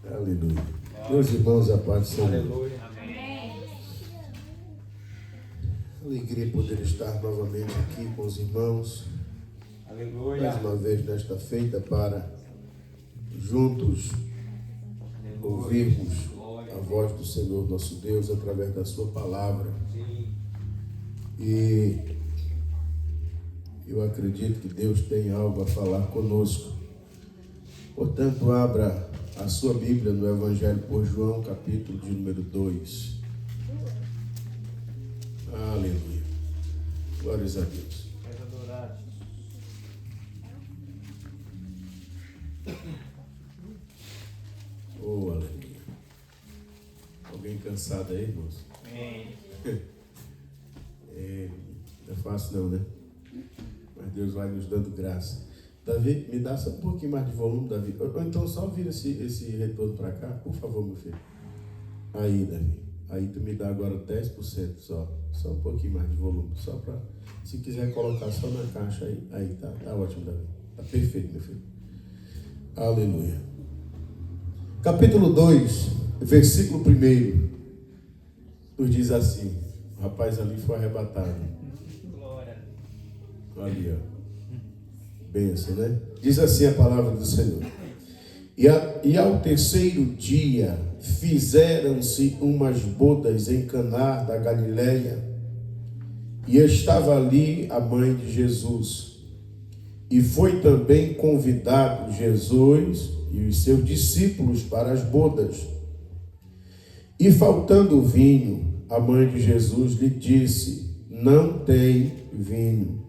Aleluia. Meus irmãos, a paz do Senhor. Aleluia. Amém. Alegria poder estar novamente aqui com os irmãos. Aleluia. Mais uma vez nesta feita para juntos ouvirmos a voz do Senhor nosso Deus através da sua palavra. Sim. E eu acredito que Deus tem algo a falar conosco. Portanto, abra a sua Bíblia no Evangelho por João, capítulo de número 2. Aleluia. Glórias a Deus. Quero adorar. Oh, aleluia. Alguém cansado aí, irmãos? Amém. Não é fácil não, né? Mas Deus vai nos dando graça. Davi, me dá só um pouquinho mais de volume, Davi. Ou então só vira esse retorno para cá, por favor, meu filho. Aí, Davi. Aí tu me dá agora 10% só. Só um pouquinho mais de volume. Só para, se quiser colocar só na caixa aí. Aí, tá ótimo, Davi. Tá perfeito, meu filho. Aleluia. Capítulo 2, versículo 1. Nos diz assim. O rapaz ali foi arrebatado. Glória. Ali, ó. Bênção, né? Diz assim a palavra do Senhor. E ao terceiro dia fizeram-se umas bodas em Caná da Galileia, e estava ali a mãe de Jesus. E foi também convidado Jesus e os seus discípulos para as bodas. E faltando vinho, a mãe de Jesus lhe disse: não tem vinho.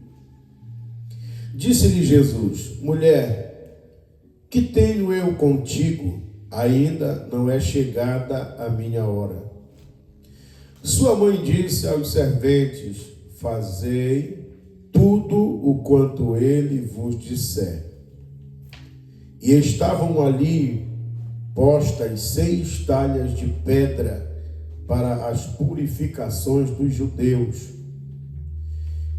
Disse-lhe Jesus: mulher, que tenho eu contigo? Ainda não é chegada a minha hora. Sua mãe disse aos serventes: fazei tudo o quanto ele vos disser. E estavam ali postas 6 talhas de pedra para as purificações dos judeus.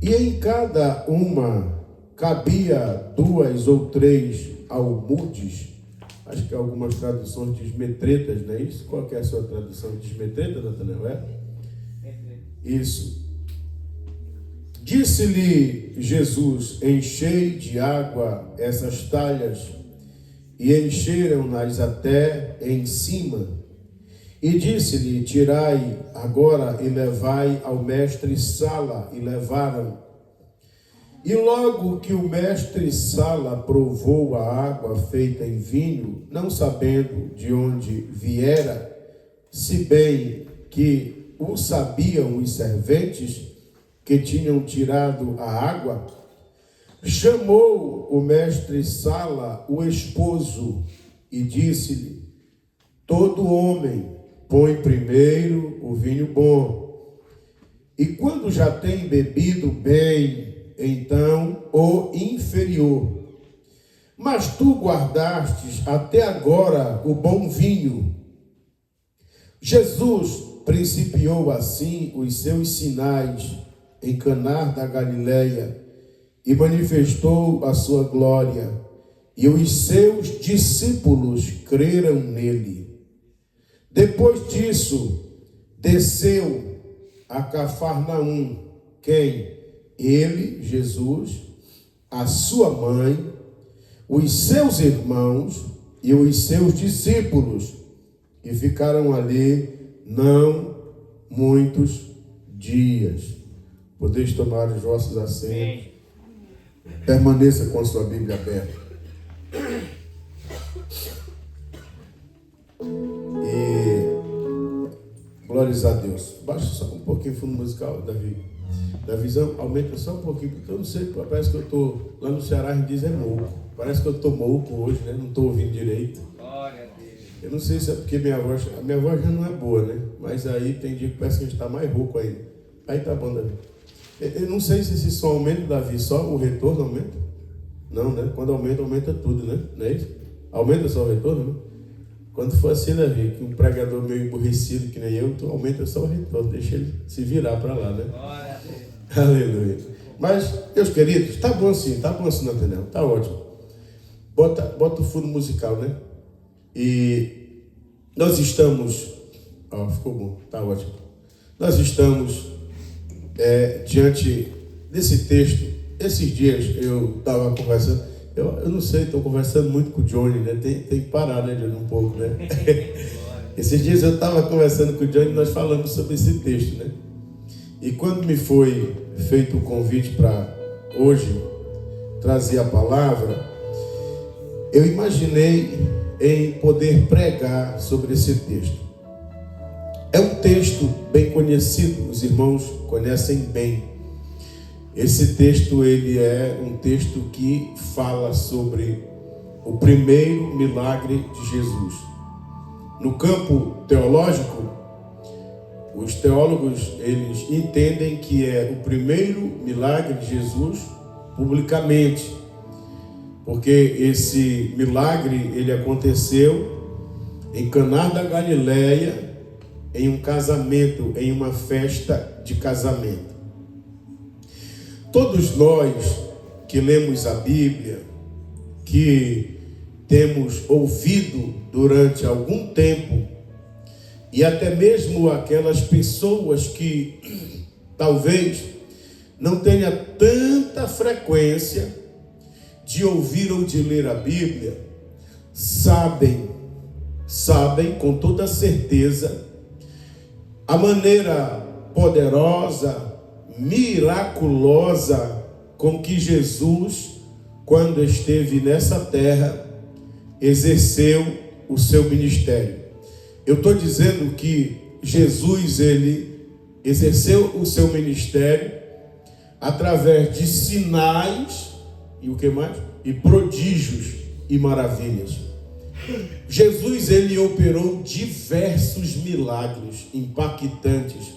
E em cada uma cabia 2 ou 3 almudes. Acho que algumas traduções diz metretas, não é isso? Qual que é a sua tradução? Diz metreta, Natanael? É? Isso. Disse-lhe Jesus: enchei de água essas talhas, e encheram-nas até em cima. E disse-lhe: tirai agora e levai ao mestre Sala. E levaram. E logo que o mestre Sala provou a água feita em vinho, não sabendo de onde viera, se bem que o sabiam os serventes que tinham tirado a água, chamou o mestre Sala o esposo e disse-lhe: todo homem põe primeiro o vinho bom, e quando já tem bebido bem, então o inferior. Mas tu guardastes até agora o bom vinho. Jesus principiou assim os seus sinais em Caná da Galileia e manifestou a sua glória, e os seus discípulos creram nele. Depois disso, desceu a Cafarnaum. Quem? Ele, Jesus, a sua mãe, os seus irmãos e os seus discípulos, e ficaram ali não muitos dias. Podeis tomar os vossos assentos. Permaneça com a sua Bíblia aberta. E glórias a Deus. Baixa só um pouquinho o fundo musical, Davi. Da visão, aumenta só um pouquinho, porque eu não sei, parece que eu estou, lá no Ceará a gente diz é mouco, parece que eu estou mouco hoje, né? Não estou ouvindo direito. Glória a Deus. Eu não sei se é porque a minha voz já não é boa, né? Mas aí tem dia que parece que a gente está mais rouco ainda. Aí tá bom, Davi. Eu não sei se esse som aumenta, Davi, só o retorno aumenta? Não, né? Quando aumenta tudo, né? Não é isso? Aumenta só o retorno, né? Quando for assim, Davi, que um pregador meio emburrecido que nem eu, tu aumenta só o retorno, deixa ele se virar para lá, né? Glória a Deus. Aleluia. Mas, meus queridos, tá bom assim, Nathanael, tá ótimo. Bota o fundo musical, né? E Nós estamos... ficou bom, tá ótimo. Nós estamos diante desse texto. Esses dias eu estava conversando, eu não sei, estou conversando muito com o Johnny, né? Tem que parar, né, Johnny, um pouco, né? Esses dias eu estava conversando com o Johnny e nós falamos sobre esse texto, né? E quando me foi feito o convite para hoje trazer a palavra, eu imaginei em poder pregar sobre esse texto. É um texto bem conhecido, os irmãos conhecem bem. Esse texto, ele é um texto que fala sobre o primeiro milagre de Jesus. No campo teológico, os teólogos, eles entendem que é o primeiro milagre de Jesus publicamente, porque esse milagre, ele aconteceu em Caná da Galileia, em um casamento, em uma festa de casamento. Todos nós que lemos a Bíblia, que temos ouvido durante algum tempo, e até mesmo aquelas pessoas que talvez não tenha tanta frequência de ouvir ou de ler a Bíblia, sabem com toda certeza a maneira poderosa, miraculosa com que Jesus, quando esteve nessa terra, exerceu o seu ministério. Eu estou dizendo que Jesus, ele exerceu o seu ministério através de sinais e o que mais? E prodígios e maravilhas. Jesus, ele operou diversos milagres impactantes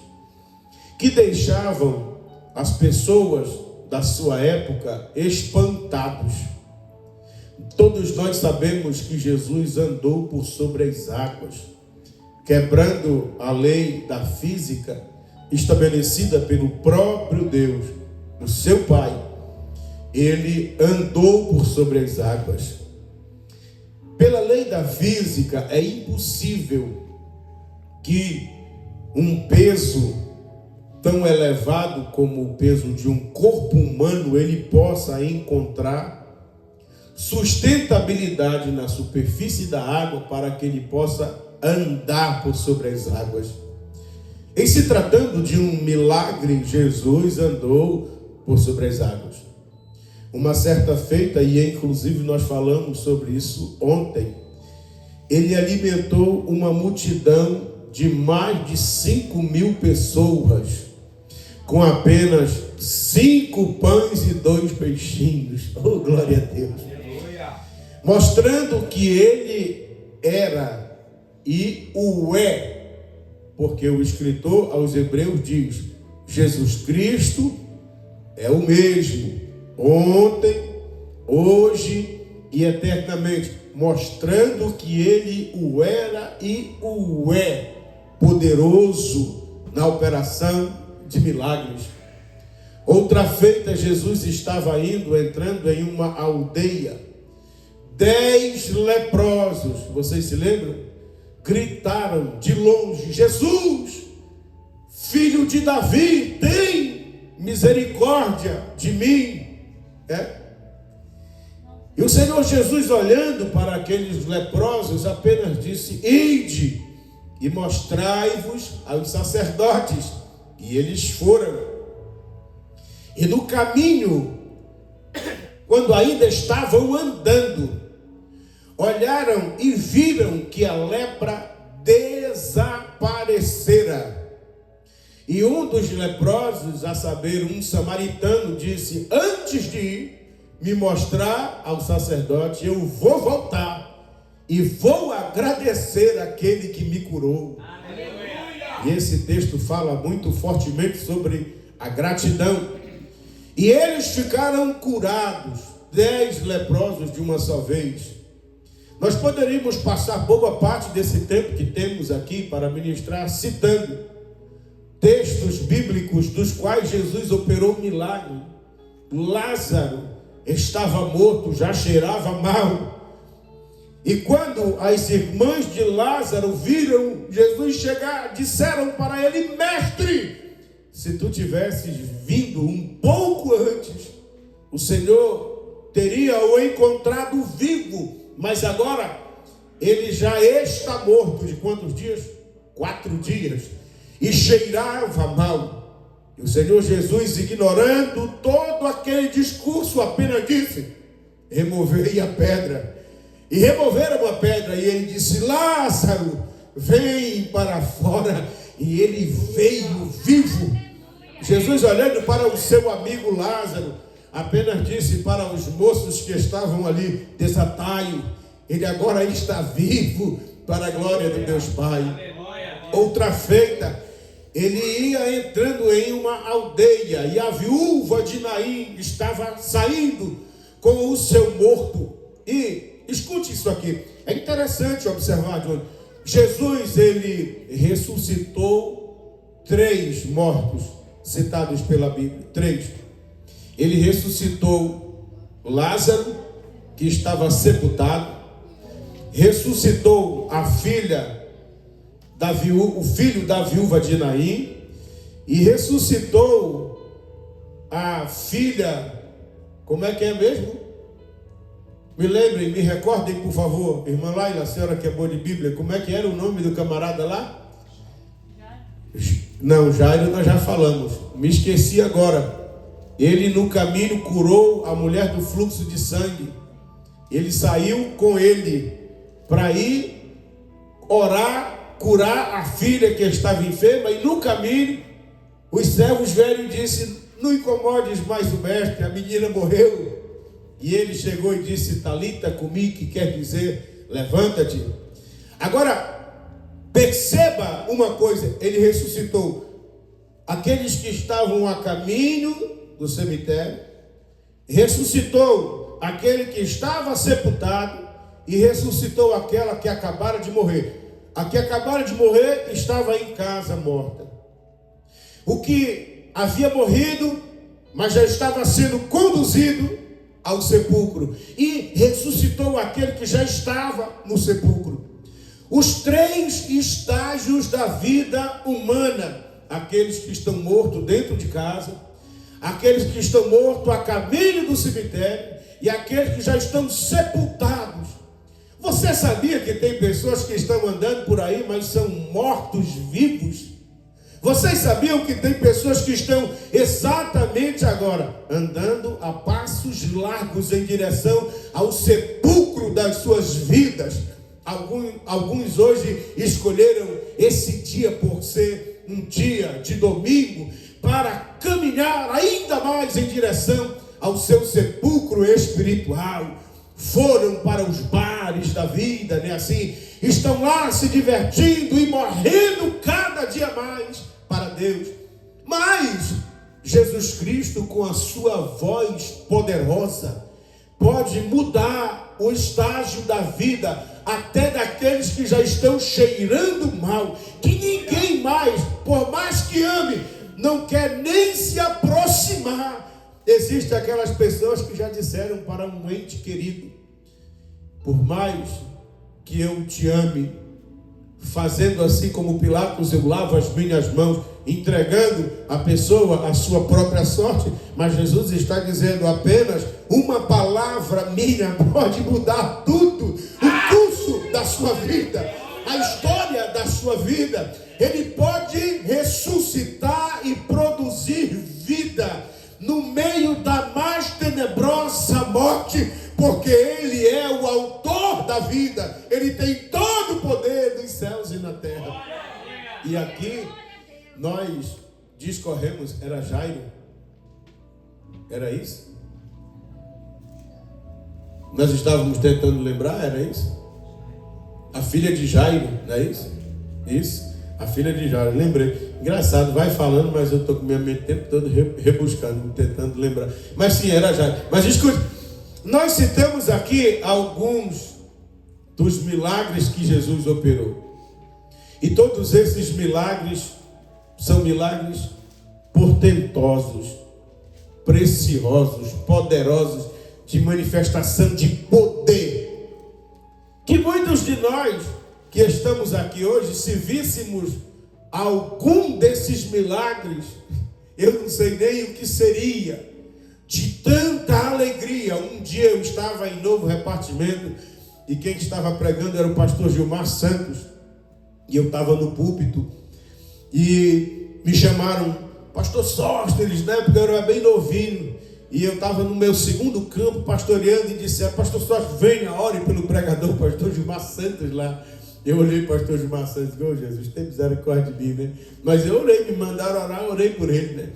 que deixavam as pessoas da sua época espantados. Todos nós sabemos que Jesus andou por sobre as águas, quebrando a lei da física estabelecida pelo próprio Deus, o seu Pai. Ele andou por sobre as águas. Pela lei da física, é impossível que um peso tão elevado como o peso de um corpo humano, ele possa encontrar sustentabilidade na superfície da água para que ele possa andar por sobre as águas. Em se tratando de um milagre, Jesus andou por sobre as águas. Uma certa feita, e inclusive nós falamos sobre isso ontem, ele alimentou uma multidão de mais de 5.000 pessoas, com apenas 5 pães e 2 peixinhos. Oh, glória a Deus! Mostrando que ele era e o é, porque o escritor aos Hebreus diz: Jesus Cristo é o mesmo, ontem, hoje e eternamente, mostrando que ele o era e o é, poderoso na operação de milagres. Outra feita, Jesus estava entrando em uma aldeia. 10 leprosos, vocês se lembram? Gritaram de longe: Jesus, filho de Davi, tem misericórdia de mim. E o Senhor Jesus, olhando para aqueles leprosos, apenas disse: ide e mostrai-vos aos sacerdotes. E eles foram. E no caminho, quando ainda estavam andando, olharam e viram que a lepra desaparecera. E um dos leprosos, a saber, um samaritano, disse: antes de me mostrar ao sacerdote, eu vou voltar e vou agradecer aquele que me curou. Aleluia. E esse texto fala muito fortemente sobre a gratidão. E eles ficaram curados, 10 leprosos de uma só vez. Nós poderíamos passar boa parte desse tempo que temos aqui para ministrar citando textos bíblicos dos quais Jesus operou milagre. Lázaro estava morto, já cheirava mal. E quando as irmãs de Lázaro viram Jesus chegar, disseram para ele: mestre, se tu tivesses vindo um pouco antes, o Senhor teria o encontrado vivo, mas agora ele já está morto. De quantos dias? 4 dias. E cheirava mal. E o Senhor Jesus, ignorando todo aquele discurso, apenas disse: removei a pedra. E removeram a pedra, e ele disse: Lázaro, vem para fora. E ele veio vivo. Jesus, olhando para o seu amigo Lázaro, apenas disse para os moços que estavam ali: desatai-o, ele agora está vivo, para a glória de Deus Pai. Outra feita, ele ia entrando em uma aldeia, e a viúva de Naim estava saindo com o seu morto. E escute isso aqui, é interessante observar, John. Jesus, ele ressuscitou 3 mortos citados pela Bíblia. 3. Ele ressuscitou Lázaro, que estava sepultado. Ressuscitou a filha o filho da viúva de Naim. E ressuscitou a filha, como é que é mesmo? Me lembrem, me recordem, por favor, irmã Laila, a senhora que é boa de Bíblia, como é que era o nome do camarada lá? Não, Jairo nós já falamos, me esqueci agora. Ele no caminho curou a mulher do fluxo de sangue. Ele saiu com ele para ir orar, curar a filha que estava enferma, e no caminho os servos velhos disseram: não incomodes mais o mestre, a menina morreu. E ele chegou e disse: Talita cumi, que quer dizer levanta-te. Agora, perceba uma coisa, ele ressuscitou aqueles que estavam a caminho do cemitério, ressuscitou aquele que estava sepultado, e ressuscitou aquela que acabara de morrer. A que acabara de morrer estava em casa morta. O que havia morrido, mas já estava sendo conduzido ao sepulcro, e ressuscitou aquele que já estava no sepulcro. Os 3 estágios da vida humana: aqueles que estão mortos dentro de casa, aqueles que estão mortos a caminho do cemitério, e aqueles que já estão sepultados. Você sabia que tem pessoas que estão andando por aí, mas são mortos vivos? Vocês sabiam que tem pessoas que estão exatamente agora andando a passos largos em direção ao sepulcro das suas vidas? Alguns hoje escolheram esse dia por ser um dia de domingo para caminhar ainda mais em direção ao seu sepulcro espiritual. Foram para os bares da vida, né? Assim, estão lá se divertindo e morrendo cada dia mais para Deus. Mas Jesus Cristo, com a sua voz poderosa, pode mudar o estágio da vida até daqueles que já estão cheirando mal, que ninguém mais, por mais que ame, não quer nem se aproximar. Existem aquelas pessoas que já disseram para um ente querido: por mais que eu te ame, fazendo assim como Pilatos, eu lavo as minhas mãos, entregando a pessoa à sua própria sorte. Mas Jesus está dizendo: apenas uma palavra minha pode mudar tudo, o curso da sua vida, a história da sua vida. Ele pode ressuscitar e produzir vida no meio da mais tenebrosa morte, porque Ele é o autor da vida. Ele tem todo o poder dos céus e na terra. E aqui nós discorremos: era Jairo? Era isso? Nós estávamos tentando lembrar, era isso? A filha de Jairo, não é isso? Isso, a filha de Jairo, lembrei. Engraçado, vai falando, mas eu estou com minha mente o tempo todo rebuscando, tentando lembrar. Mas sim, era Jairo. Mas escute, nós citamos aqui alguns dos milagres que Jesus operou. E todos esses milagres são milagres portentosos, preciosos, poderosos, de manifestação de poder. que muitos de nós que estamos aqui hoje, se víssemos algum desses milagres, eu não sei nem o que seria, de tanta alegria. Um dia eu estava em Novo Repartimento, e quem estava pregando era o pastor Gilmar Santos, e eu estava no púlpito, e me chamaram pastor Sóstenes, né, porque eu era bem novinho, e eu estava no meu segundo campo pastoreando, e disseram: pastor Sóstenes, venha, ore pelo pregador, pastor Gilmar Santos lá. Eu olhei para o pastor Gilmar Santos e disse: oh, Jesus, tem misericórdia de mim, né? Mas eu orei, me mandaram orar, eu orei por ele, né?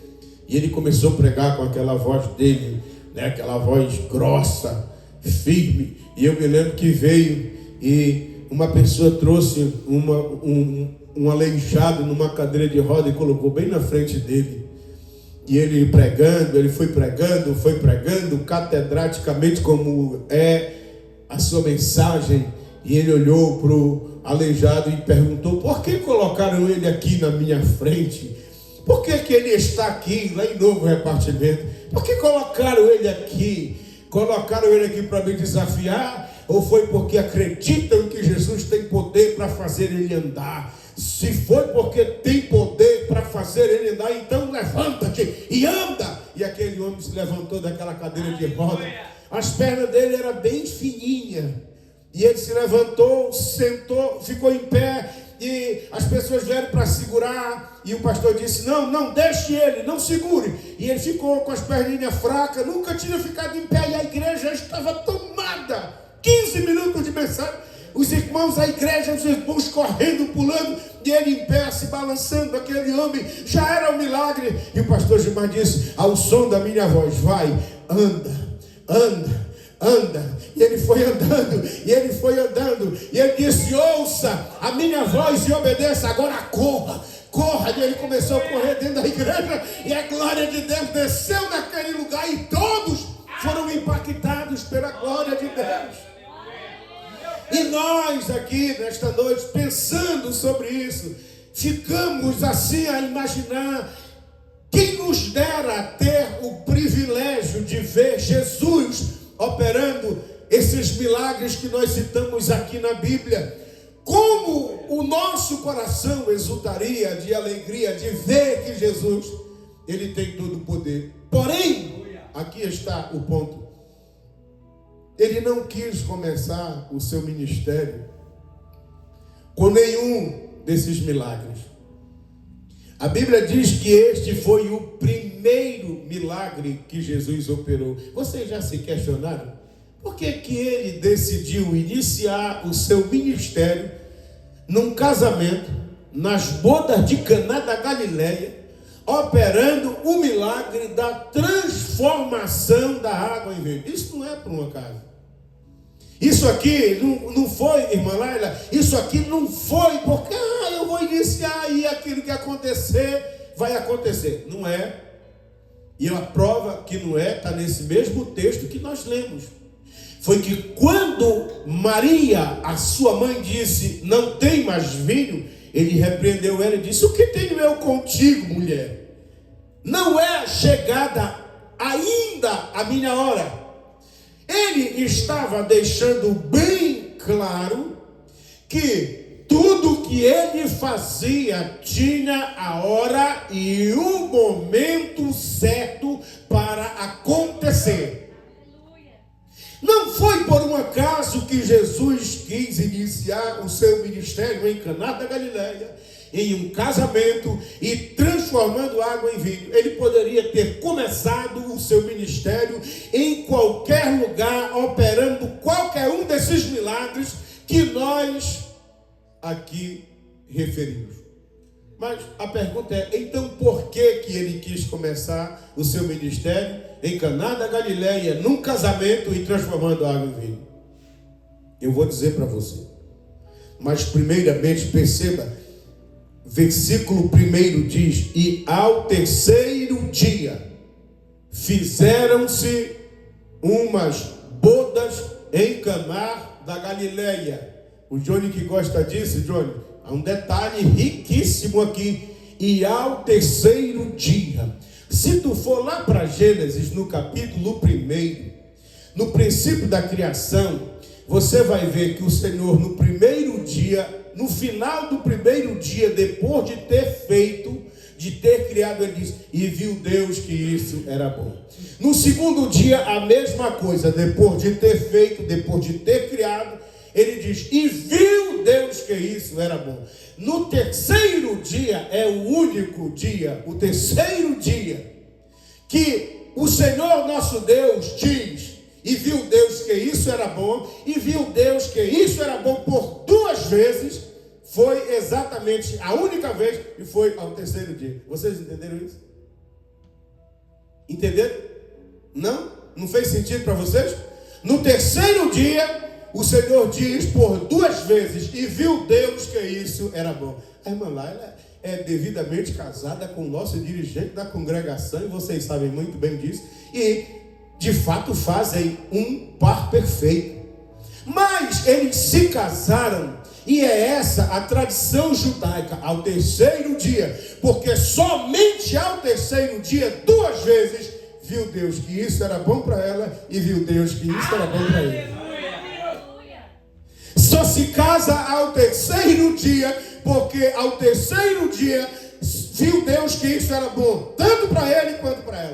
E ele começou a pregar com aquela voz dele, né? Aquela voz grossa, firme. E eu me lembro que veio e uma pessoa trouxe um aleijado numa cadeira de roda e colocou bem na frente dele. E ele pregando, ele foi pregando, catedraticamente, como é a sua mensagem. E ele olhou para o aleijado e perguntou: por que colocaram ele aqui na minha frente? Por que ele está aqui, lá em Novo Repartimento? Por que colocaram ele aqui? Colocaram ele aqui para me desafiar? Ou foi porque acreditam que Jesus tem poder para fazer ele andar? Se foi porque tem poder para fazer ele andar, então levanta-te e anda. E aquele homem se levantou daquela cadeira de roda. As pernas dele eram bem fininhas. E ele se levantou, sentou, ficou em pé. E as pessoas vieram para segurar. E o pastor disse: não deixe ele, não segure. E ele ficou com as perninhas fracas, nunca tinha ficado em pé. E a igreja estava tomada. 15 minutos de mensagem. Os irmãos, a igreja, os irmãos correndo, pulando, e ele em pé, se balançando. Aquele homem, já era um milagre. E o pastor Gilmar disse: ao som da minha voz, vai, anda. E ele foi andando, e ele disse: ouça a minha voz e obedeça, agora corra. E ele começou a correr dentro da igreja, e a glória de Deus desceu naquele lugar, e todos foram impactados pela glória de Deus. E nós aqui nesta noite, pensando sobre isso, ficamos assim a imaginar: quem nos dera ter o privilégio de ver Jesus operando esses milagres que nós citamos aqui na Bíblia. Como o nosso coração exultaria de alegria de ver que Jesus, ele tem todo o poder. Porém, aqui está o ponto: ele não quis começar o seu ministério com nenhum desses milagres. A Bíblia diz que este foi o primeiro milagre que Jesus operou. Vocês já se questionaram? Por que ele decidiu iniciar o seu ministério num casamento, nas bodas de Caná da Galileia, operando o milagre da transformação da água em vinho? Isso não é por um acaso. Isso aqui não foi, irmã Laila, isso aqui não foi porque eu vou iniciar e aquilo que acontecer, vai acontecer. Não é. E a prova que não é, está nesse mesmo texto que nós lemos. Foi que quando Maria, a sua mãe, disse: não tem mais vinho, ele repreendeu ela e disse: o que tenho eu contigo, mulher? Não é chegada ainda a minha hora. Ele estava deixando bem claro que tudo que ele fazia tinha a hora e o momento certo para acontecer. Não foi por um acaso que Jesus quis iniciar o seu ministério em Caná da Galileia, em um casamento e transformando água em vinho. Ele poderia ter começado o seu ministério em qualquer lugar, operando qualquer um desses milagres que nós aqui referimos. Mas a pergunta é: então por que ele quis começar o seu ministério em Caná da Galileia, num casamento e transformando água em vinho? Eu vou dizer para você. Mas primeiramente perceba, versículo 1 diz: e ao terceiro dia fizeram-se umas bodas em Caná da Galileia. O Johnny que gosta disso, Johnny, há um detalhe riquíssimo aqui: e ao terceiro dia. Se tu for lá para Gênesis, no capítulo 1, no princípio da criação, você vai ver que o Senhor no primeiro dia, no final do primeiro dia, depois de ter feito, de ter criado, ele diz, e viu Deus que isso era bom. No segundo dia, a mesma coisa, depois de ter feito, depois de ter criado, ele diz, e viu Deus que isso era bom. No terceiro dia, é o único dia, o terceiro dia, que o Senhor nosso Deus diz, e viu Deus que isso era bom, e viu Deus que isso era bom por 2 vezes, foi exatamente a única vez, e foi ao terceiro dia. Vocês entenderam isso? Entenderam? Não? Não fez sentido para vocês? No terceiro dia, o Senhor diz por 2 vezes, e viu Deus que isso era bom. A irmã Laila é devidamente casada com o nosso dirigente da congregação, e vocês sabem muito bem disso, e de fato fazem um par perfeito. Mas eles se casaram, e é essa a tradição judaica, ao terceiro dia, porque somente ao terceiro dia, 2 vezes, viu Deus que isso era bom para ela, e viu Deus que isso era bom para ele. Só se casa ao terceiro dia, porque ao terceiro dia viu Deus que isso era bom, tanto para ele quanto para ela.